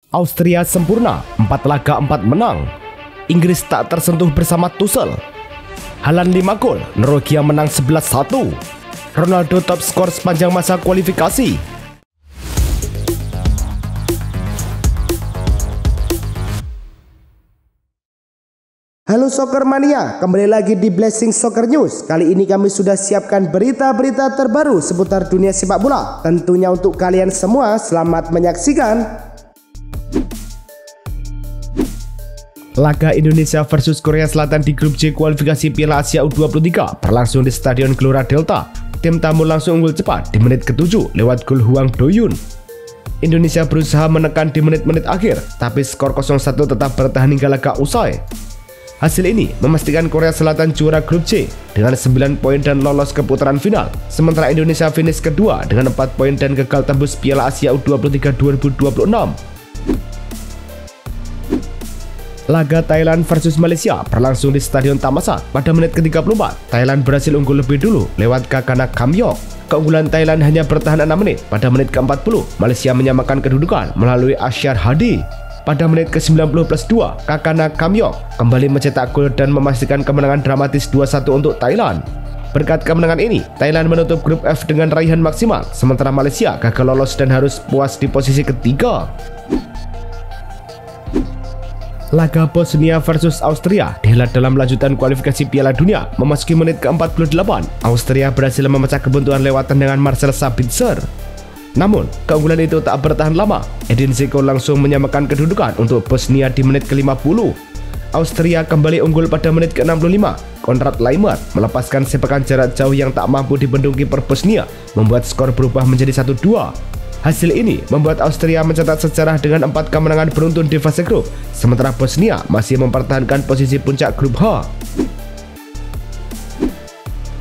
Austria sempurna, 4 laga 4 menang. Inggris tak tersentuh bersama Tuchel. Haaland 5 gol, Norwegia menang 11-1. Ronaldo top skor sepanjang masa kualifikasi. Halo Soccer Mania, kembali lagi di Blessing Soccer News. Kali ini kami sudah siapkan berita-berita terbaru seputar dunia sepak bola. Tentunya untuk kalian semua, selamat menyaksikan. Laga Indonesia versus Korea Selatan di grup C kualifikasi Piala Asia U23 berlangsung di Stadion Gelora Delta. Tim tamu langsung unggul cepat di menit ke-7 lewat gol Hwang Do-yoon. Indonesia berusaha menekan di menit-menit akhir, tapi skor 0-1 tetap bertahan hingga laga usai. Hasil ini memastikan Korea Selatan juara grup C dengan 9 poin dan lolos ke putaran final, sementara Indonesia finish kedua dengan 4 poin dan gagal tembus Piala Asia U23 2026. Laga Thailand versus Malaysia berlangsung di Stadion Thammasat pada menit ke-34. Thailand berhasil unggul lebih dulu lewat Kakana Kamyok. Keunggulan Thailand hanya bertahan 6 menit. Pada menit ke-40, Malaysia menyamakan kedudukan melalui Asyar Hadi. Pada menit ke-90+2, Kakana Kamyok kembali mencetak gol dan memastikan kemenangan dramatis 2-1 untuk Thailand. Berkat kemenangan ini, Thailand menutup grup F dengan raihan maksimal, sementara Malaysia gagal lolos dan harus puas di posisi ketiga. Laga Bosnia versus Austria dihelat dalam lanjutan kualifikasi Piala Dunia. Memasuki menit ke-48, Austria berhasil memecah kebuntuan lewat tendangan Marcel Sabitzer. Namun, keunggulan itu tak bertahan lama. Edin Dzeko langsung menyamakan kedudukan untuk Bosnia di menit ke-50. Austria kembali unggul pada menit ke-65. Konrad Laimer melepaskan sepakan jarak jauh yang tak mampu dibendung kiper Bosnia, membuat skor berubah menjadi 1-2. Hasil ini membuat Austria mencatat sejarah dengan 4 kemenangan beruntun di fase grup, sementara Bosnia masih mempertahankan posisi puncak grup H.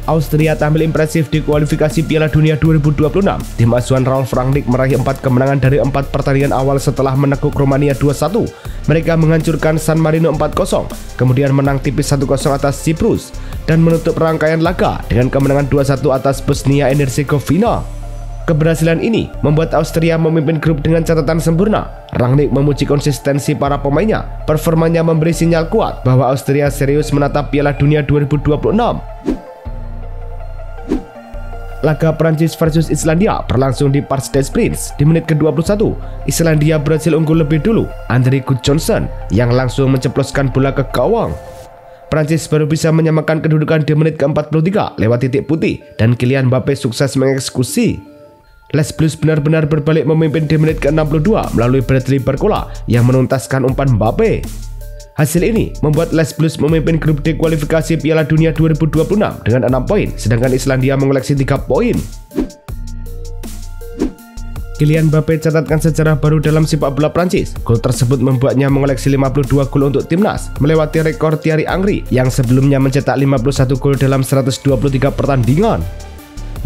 Austria tampil impresif di kualifikasi Piala Dunia 2026. Tim asuhan Ralf Rangnick meraih 4 kemenangan dari 4 pertandingan awal setelah menekuk Romania 2-1. Mereka menghancurkan San Marino 4-0, kemudian menang tipis 1-0 atas Siprus, dan menutup rangkaian laga dengan kemenangan 2-1 atas Bosnia and Herzegovina. Keberhasilan ini membuat Austria memimpin grup dengan catatan sempurna. Rangnick memuji konsistensi para pemainnya. Performanya memberi sinyal kuat bahwa Austria serius menatap Piala Dunia 2026. Laga Prancis versus Islandia berlangsung di Parc des Princes di menit ke-21. Islandia berhasil unggul lebih dulu. Andri Gudjohnsen yang langsung menceploskan bola ke gawang. Prancis baru bisa menyamakan kedudukan di menit ke-43 lewat titik putih, dan Kylian Mbappe sukses mengeksekusi. Les Blues benar-benar berbalik memimpin di menit ke-62 melalui Bradley Barcola yang menuntaskan umpan Mbappe. Hasil ini membuat Les Blues memimpin grup D kualifikasi Piala Dunia 2026 dengan 6 poin, sedangkan Islandia mengoleksi 3 poin. Kylian Mbappe catatkan sejarah baru dalam sepak bola Prancis. Gol tersebut membuatnya mengoleksi 52 gol untuk timnas, melewati rekor Thierry Henry yang sebelumnya mencetak 51 gol dalam 123 pertandingan.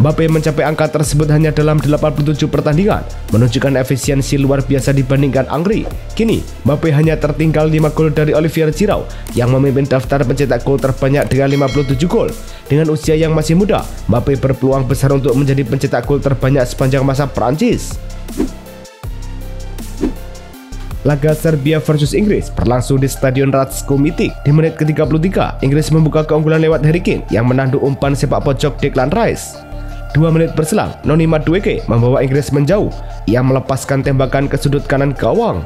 Mbappe mencapai angka tersebut hanya dalam 87 pertandingan, menunjukkan efisiensi luar biasa dibandingkan Henry. Kini, Mbappe hanya tertinggal 5 gol dari Olivier Giroud yang memimpin daftar pencetak gol terbanyak dengan 57 gol. Dengan usia yang masih muda, Mbappe berpeluang besar untuk menjadi pencetak gol terbanyak sepanjang masa Prancis. Laga Serbia versus Inggris berlangsung di Stadion Ratko Mitic. Di menit ke-33, Inggris membuka keunggulan lewat Harry Kane yang menandu umpan sepak pojok Declan Rice. 2 menit berselang, Noni Madueke membawa Inggris menjauh. Ia melepaskan tembakan ke sudut kanan gawang.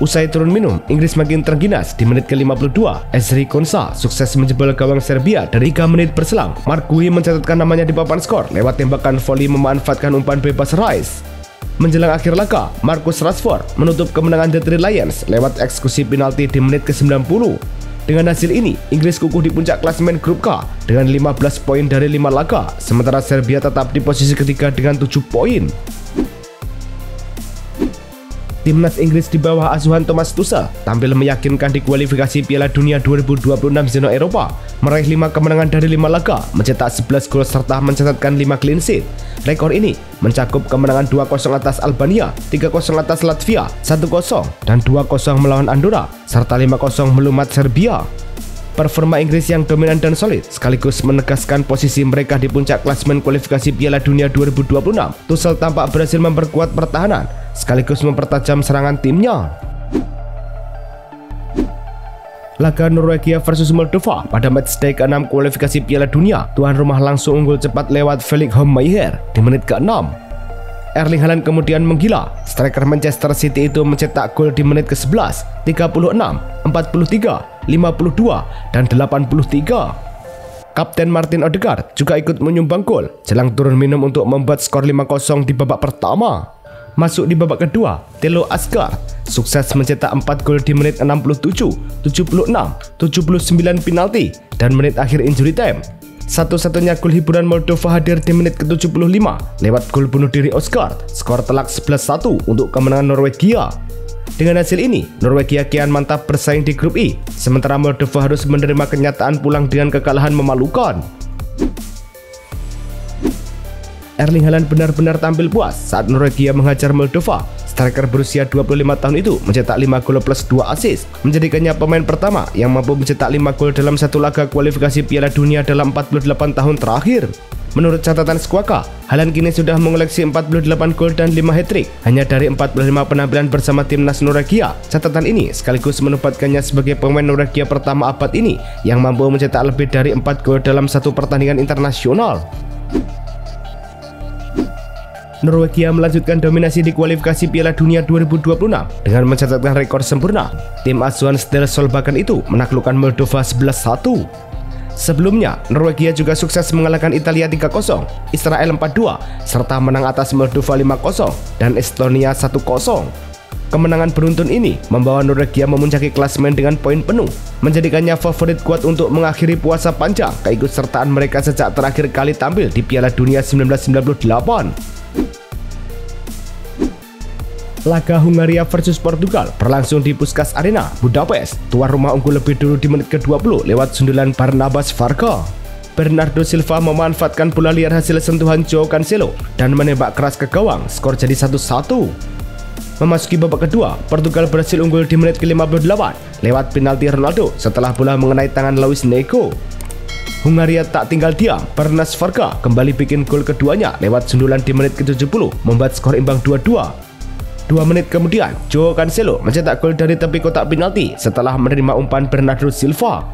Usai turun minum, Inggris makin terginas. Di menit ke-52, Ezri Konsa sukses menjebol gawang Serbia. Dari 3 menit berselang, Mark Gui mencatatkan namanya di papan skor lewat tembakan voli memanfaatkan umpan bebas Rice. Menjelang akhir laga, Marcus Rashford menutup kemenangan The Three Lions lewat eksekusi penalti di menit ke-90. Dengan hasil ini, Inggris kukuh di puncak klasemen grup K dengan 15 poin dari 5 laga, sementara Serbia tetap di posisi ketiga dengan 7 poin. Timnas Inggris di bawah asuhan Thomas Tuchel tampil meyakinkan di kualifikasi Piala Dunia 2026 zona Eropa, meraih 5 kemenangan dari 5 laga, mencetak 11 gol serta mencatatkan 5 clean sheet. Rekor ini mencakup kemenangan 2-0 atas Albania, 3-0 atas Latvia, 1-0 dan 2-0 melawan Andorra, serta 5-0 melumat Serbia. Performa Inggris yang dominan dan solid sekaligus menegaskan posisi mereka di puncak klasemen kualifikasi Piala Dunia 2026. Tuchel tampak berhasil memperkuat pertahanan sekaligus mempertajam serangan timnya. Laga Norwegia versus Moldova pada matchday ke-6 kualifikasi Piala Dunia, tuan rumah langsung unggul cepat lewat Felix Hohmeier di menit ke-6. Erling Haaland kemudian menggila. Striker Manchester City itu mencetak gol di menit ke-11, 36, 43, 52, dan 83. Kapten Martin Odegaard juga ikut menyumbang gol jelang turun minum untuk membuat skor 5-0 di babak pertama. Masuk di babak kedua, Thelo Asgard sukses mencetak 4 gol di menit 67, 76, 79 penalti, dan menit akhir injury time. Satu-satunya gol hiburan Moldova hadir di menit ke-75 lewat gol bunuh diri Asgard. Skor telak 11-1 untuk kemenangan Norwegia. Dengan hasil ini, Norwegia kian mantap bersaing di grup I, sementara Moldova harus menerima kenyataan pulang dengan kekalahan memalukan. Erling Haaland benar-benar tampil puas saat Norwegia menghajar Moldova. Striker berusia 25 tahun itu mencetak 5 gol plus 2 assist, menjadikannya pemain pertama yang mampu mencetak 5 gol dalam satu laga kualifikasi Piala Dunia dalam 48 tahun terakhir. Menurut catatan Squawka, Haaland kini sudah mengoleksi 48 gol dan 5 hat-trick hanya dari 45 penampilan bersama timnas Norwegia. Catatan ini sekaligus menempatkannya sebagai pemain Norwegia pertama abad ini yang mampu mencetak lebih dari 4 gol dalam satu pertandingan internasional. Norwegia melanjutkan dominasi di kualifikasi Piala Dunia 2026 dengan mencatatkan rekor sempurna. Tim asuhan Ståle Solbakken itu menaklukkan Moldova 11-1. Sebelumnya, Norwegia juga sukses mengalahkan Italia 3-0, Israel 4-2, serta menang atas Moldova 5-0 dan Estonia 1-0. Kemenangan beruntun ini membawa Norwegia memuncaki klasemen dengan poin penuh, menjadikannya favorit kuat untuk mengakhiri puasa panjang keikutsertaan mereka sejak terakhir kali tampil di Piala Dunia 1998. Laga Hungaria versus Portugal berlangsung di Puskás Arena, Budapest. Tuan rumah unggul lebih dulu di menit ke-20 lewat sundulan Barnabas Varga. Bernardo Silva memanfaatkan bola liar hasil sentuhan Joao Cancelo dan menembak keras ke gawang. Skor jadi 1-1. Memasuki babak kedua, Portugal berhasil unggul di menit ke-58 lewat penalti Ronaldo setelah bola mengenai tangan Luis Neco. Hungaria tak tinggal diam. Barnabas Varga kembali bikin gol keduanya lewat sundulan di menit ke-70, membuat skor imbang 2-2. 2 menit kemudian, Joao Cancelo mencetak gol dari tepi kotak penalti setelah menerima umpan Bernardo Silva.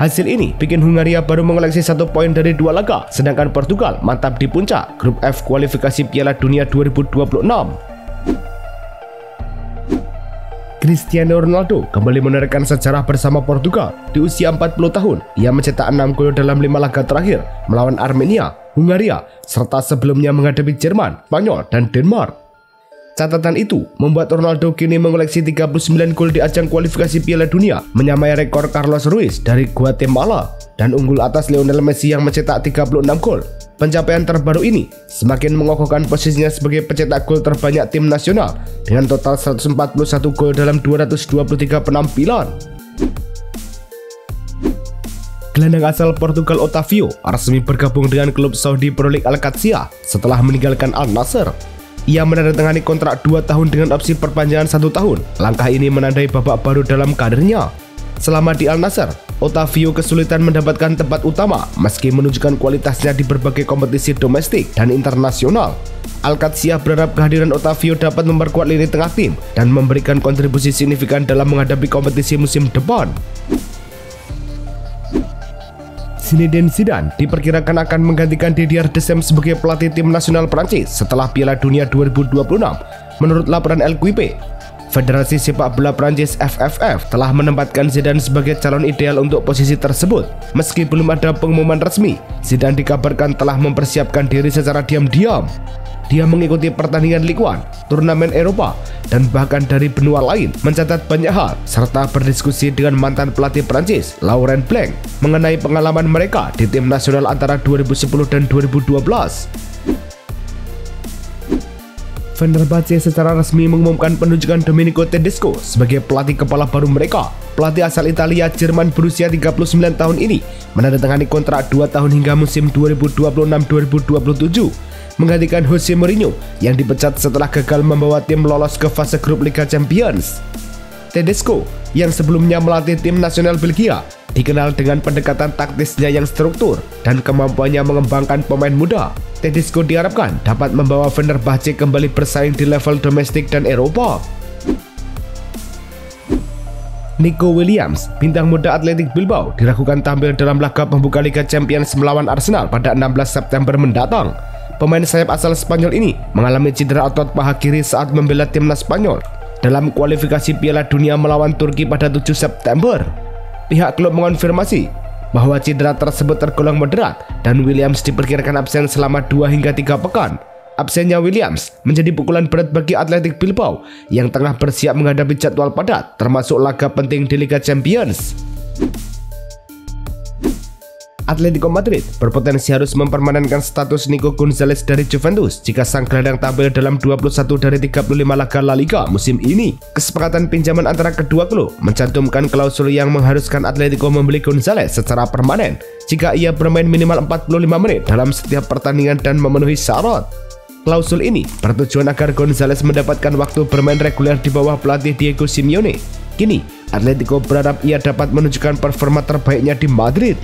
Hasil ini bikin Hungaria baru mengoleksi 1 poin dari 2 laga, sedangkan Portugal mantap di puncak grup F kualifikasi Piala Dunia 2026. Cristiano Ronaldo kembali menorehkan sejarah bersama Portugal. Di usia 40 tahun, ia mencetak 6 gol dalam 5 laga terakhir melawan Armenia, Hungaria, serta sebelumnya menghadapi Jerman, Spanyol, dan Denmark. Catatan itu membuat Ronaldo kini mengoleksi 39 gol di ajang kualifikasi Piala Dunia, menyamai rekor Carlos Ruiz dari Guatemala dan unggul atas Lionel Messi yang mencetak 36 gol. Pencapaian terbaru ini semakin mengokohkan posisinya sebagai pencetak gol terbanyak tim nasional dengan total 141 gol dalam 223 penampilan. Gelandang asal Portugal Otavio resmi bergabung dengan klub Saudi Pro League Al-Qadsiah setelah meninggalkan Al Nassr. Ia menandatangani kontrak 2 tahun dengan opsi perpanjangan 1 tahun. Langkah ini menandai babak baru dalam karirnya. Selama di Al Nassr, Otavio kesulitan mendapatkan tempat utama meski menunjukkan kualitasnya di berbagai kompetisi domestik dan internasional. Al-Qadsiah berharap kehadiran Otavio dapat memperkuat lini tengah tim dan memberikan kontribusi signifikan dalam menghadapi kompetisi musim depan. Zinedine Zidane diperkirakan akan menggantikan Didier Deschamps sebagai pelatih tim nasional Prancis setelah Piala Dunia 2026. Menurut laporan LQP, Federasi Sepak Bola Prancis FFF telah menempatkan Zidane sebagai calon ideal untuk posisi tersebut. Meski belum ada pengumuman resmi, Zidane dikabarkan telah mempersiapkan diri secara diam-diam. Dia mengikuti pertandingan Ligue 1, turnamen Eropa, dan bahkan dari benua lain, mencatat banyak hal, serta berdiskusi dengan mantan pelatih Prancis, Laurent Blanc, mengenai pengalaman mereka di tim nasional antara 2010 dan 2012. Fenerbahce secara resmi mengumumkan penunjukan Domenico Tedesco sebagai pelatih kepala baru mereka. Pelatih asal Italia Jerman berusia 39 tahun ini menandatangani kontrak 2 tahun hingga musim 2026-2027. Menggantikan Jose Mourinho yang dipecat setelah gagal membawa tim lolos ke fase grup Liga Champions. Tedesco yang sebelumnya melatih tim nasional Belgia dikenal dengan pendekatan taktisnya yang struktur dan kemampuannya mengembangkan pemain muda. Tedesco diharapkan dapat membawa Fenerbahce kembali bersaing di level domestik dan Eropa. Nico Williams, bintang muda Athletic Bilbao, diragukan tampil dalam laga pembuka Liga Champions melawan Arsenal pada 16 September mendatang. Pemain sayap asal Spanyol ini mengalami cedera otot paha kiri saat membela timnas Spanyol dalam kualifikasi Piala Dunia melawan Turki pada 7 September. Pihak klub mengonfirmasi bahwa cedera tersebut tergolong moderat dan Williams diperkirakan absen selama 2 hingga 3 pekan. Absennya Williams menjadi pukulan berat bagi Athletic Bilbao yang tengah bersiap menghadapi jadwal padat termasuk laga penting di Liga Champions. Atletico Madrid berpotensi harus mempermanenkan status Nico Gonzalez dari Juventus jika sang gelandang tampil dalam 21 dari 35 laga La Liga musim ini. Kesepakatan pinjaman antara kedua klub mencantumkan klausul yang mengharuskan Atletico membeli Gonzalez secara permanen jika ia bermain minimal 45 menit dalam setiap pertandingan dan memenuhi syarat. Klausul ini bertujuan agar Gonzalez mendapatkan waktu bermain reguler di bawah pelatih Diego Simeone. Kini, Atletico berharap ia dapat menunjukkan performa terbaiknya di Madrid.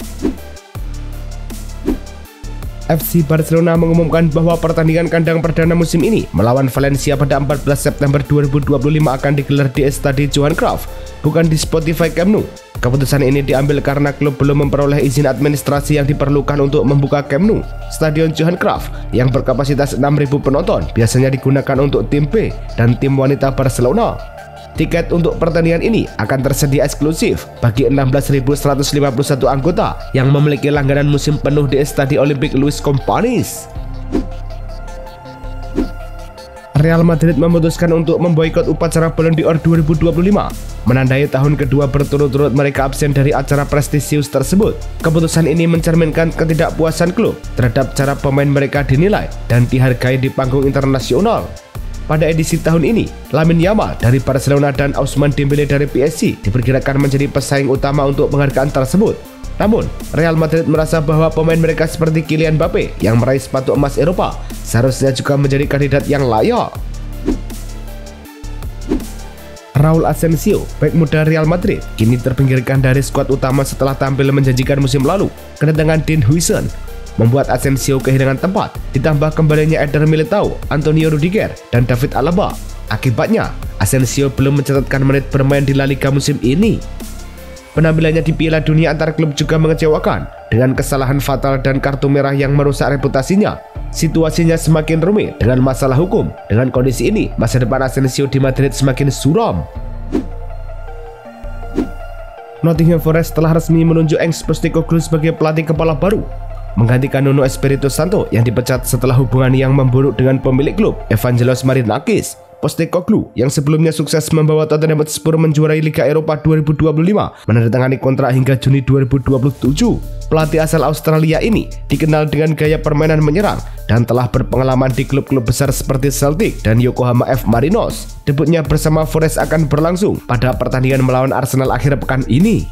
FC Barcelona mengumumkan bahwa pertandingan kandang perdana musim ini melawan Valencia pada 14 September 2025 akan digelar di Estadi Johan Cruyff, bukan di Spotify Camp Nou. Keputusan ini diambil karena klub belum memperoleh izin administrasi yang diperlukan untuk membuka Camp Nou. Stadion Johan Cruyff yang berkapasitas 6.000 penonton biasanya digunakan untuk tim B dan tim wanita Barcelona. Tiket untuk pertandingan ini akan tersedia eksklusif bagi 16.151 anggota yang memiliki langganan musim penuh di Estadi Olympique Luis Companys. Real Madrid memutuskan untuk memboikot upacara Ballon d'Or 2025, menandai tahun kedua berturut-turut mereka absen dari acara prestisius tersebut. Keputusan ini mencerminkan ketidakpuasan klub terhadap cara pemain mereka dinilai dan dihargai di panggung internasional. Pada edisi tahun ini, Lamine Yamal dari Barcelona dan Ousmane Dembélé dari PSG diperkirakan menjadi pesaing utama untuk penghargaan tersebut. Namun, Real Madrid merasa bahwa pemain mereka seperti Kylian Mbappe yang meraih sepatu emas Eropa seharusnya juga menjadi kandidat yang layak. Raul Asensio, bek muda Real Madrid, kini terpinggirkan dari skuad utama setelah tampil menjanjikan musim lalu. Kedatangan Dean Huijsen membuat Asensio kehilangan tempat, ditambah kembalinya Eder Militao, Antonio Rudiger, dan David Alaba. Akibatnya, Asensio belum mencatatkan menit bermain di La Liga musim ini. Penampilannya di Piala Dunia antar klub juga mengecewakan, dengan kesalahan fatal dan kartu merah yang merusak reputasinya. Situasinya semakin rumit dengan masalah hukum. Dengan kondisi ini, masa depan Asensio di Madrid semakin suram. Nottingham Forest telah resmi menunjuk Ange Postecoglou sebagai pelatih kepala baru, menggantikan Nuno Espirito Santo yang dipecat setelah hubungan yang memburuk dengan pemilik klub, Evangelos Marinakis. Postecoglou yang sebelumnya sukses membawa Tottenham Hotspur menjuarai Liga Eropa 2025 menandatangani kontrak hingga Juni 2027. Pelatih asal Australia ini dikenal dengan gaya permainan menyerang dan telah berpengalaman di klub-klub besar seperti Celtic dan Yokohama F. Marinos. Debutnya bersama Forest akan berlangsung pada pertandingan melawan Arsenal akhir pekan ini.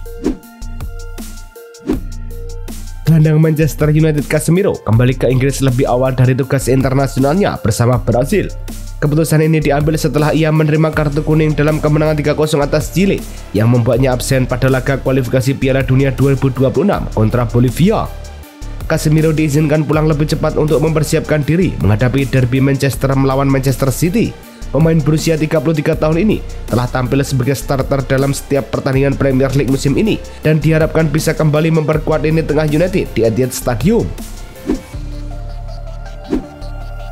Gelandang Manchester United Casemiro kembali ke Inggris lebih awal dari tugas internasionalnya bersama Brasil. Keputusan ini diambil setelah ia menerima kartu kuning dalam kemenangan 3-0 atas Chile yang membuatnya absen pada laga kualifikasi Piala Dunia 2026 kontra Bolivia. Casemiro diizinkan pulang lebih cepat untuk mempersiapkan diri menghadapi derby Manchester melawan Manchester City. Pemain berusia 33 tahun ini telah tampil sebagai starter dalam setiap pertandingan Premier League musim ini dan diharapkan bisa kembali memperkuat lini tengah United di Etihad Stadium.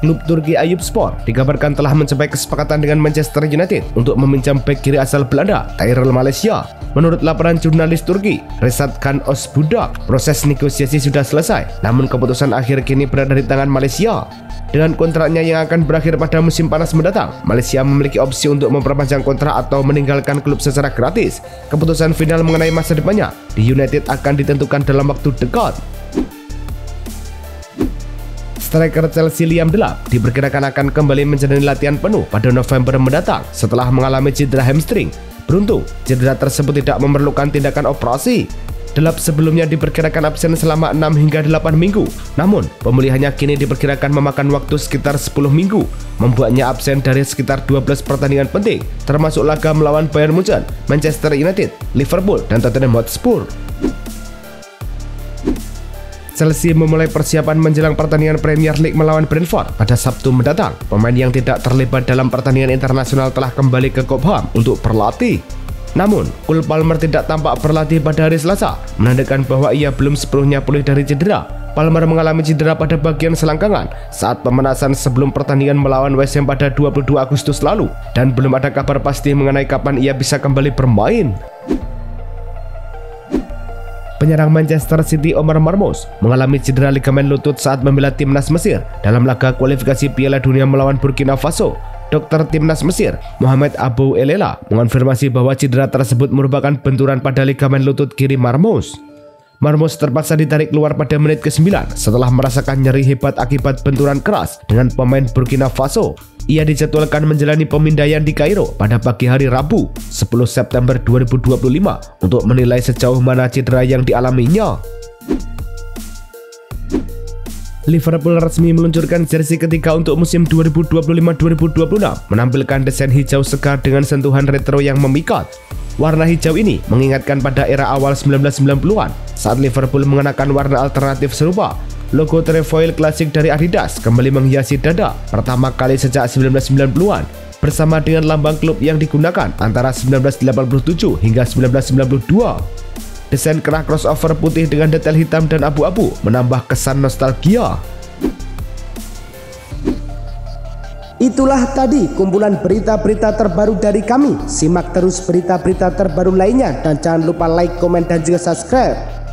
Klub Turki Eyüpspor dikabarkan telah mencapai kesepakatan dengan Manchester United untuk meminjam bek kiri asal Belanda, Tyrell Malaysia. Menurut laporan jurnalis Turki, Resat Khan Özbudak, proses negosiasi sudah selesai, namun keputusan akhir kini berada di tangan Malaysia. Dengan kontraknya yang akan berakhir pada musim panas mendatang, Malaysia memiliki opsi untuk memperpanjang kontrak atau meninggalkan klub secara gratis. Keputusan final mengenai masa depannya di United akan ditentukan dalam waktu dekat. Striker Chelsea Liam Delap diperkirakan akan kembali menjalani latihan penuh pada November mendatang setelah mengalami cedera hamstring. Beruntung, cedera tersebut tidak memerlukan tindakan operasi. Delap sebelumnya diperkirakan absen selama 6 hingga 8 minggu. Namun, pemulihannya kini diperkirakan memakan waktu sekitar 10 minggu, membuatnya absen dari sekitar 12 pertandingan penting, termasuk laga melawan Bayern Munchen, Manchester United, Liverpool, dan Tottenham Hotspur. Chelsea memulai persiapan menjelang pertandingan Premier League melawan Brentford pada Sabtu mendatang. Pemain yang tidak terlibat dalam pertandingan internasional telah kembali ke Cobham untuk berlatih. Namun, Cole Palmer tidak tampak berlatih pada hari Selasa, menandakan bahwa ia belum sepenuhnya pulih dari cedera. Palmer mengalami cedera pada bagian selangkangan saat pemanasan sebelum pertandingan melawan West Ham pada 22 Agustus lalu, dan belum ada kabar pasti mengenai kapan ia bisa kembali bermain. Penyerang Manchester City Omar Marmoush mengalami cedera ligamen lutut saat membela timnas Mesir dalam laga kualifikasi Piala Dunia melawan Burkina Faso. Dokter timnas Mesir, Mohamed Abou Elela, mengonfirmasi bahwa cedera tersebut merupakan benturan pada ligamen lutut kiri Marmoush. Marmoush terpaksa ditarik keluar pada menit ke-9 setelah merasakan nyeri hebat akibat benturan keras dengan pemain Burkina Faso. Ia dijadwalkan menjalani pemindaian di Kairo pada pagi hari Rabu, 10 September 2025 untuk menilai sejauh mana cedera yang dialaminya. Liverpool resmi meluncurkan jersey ketiga untuk musim 2025-2026, menampilkan desain hijau segar dengan sentuhan retro yang memikat. Warna hijau ini mengingatkan pada era awal 1990-an saat Liverpool mengenakan warna alternatif serupa. Logo trefoil klasik dari Adidas kembali menghiasi dada pertama kali sejak 1990-an, bersama dengan lambang klub yang digunakan antara 1987 hingga 1992. Desain kerah crossover putih dengan detail hitam dan abu-abu menambah kesan nostalgia. Itulah tadi kumpulan berita-berita terbaru dari kami. Simak terus berita-berita terbaru lainnya dan jangan lupa like, komen, dan juga subscribe.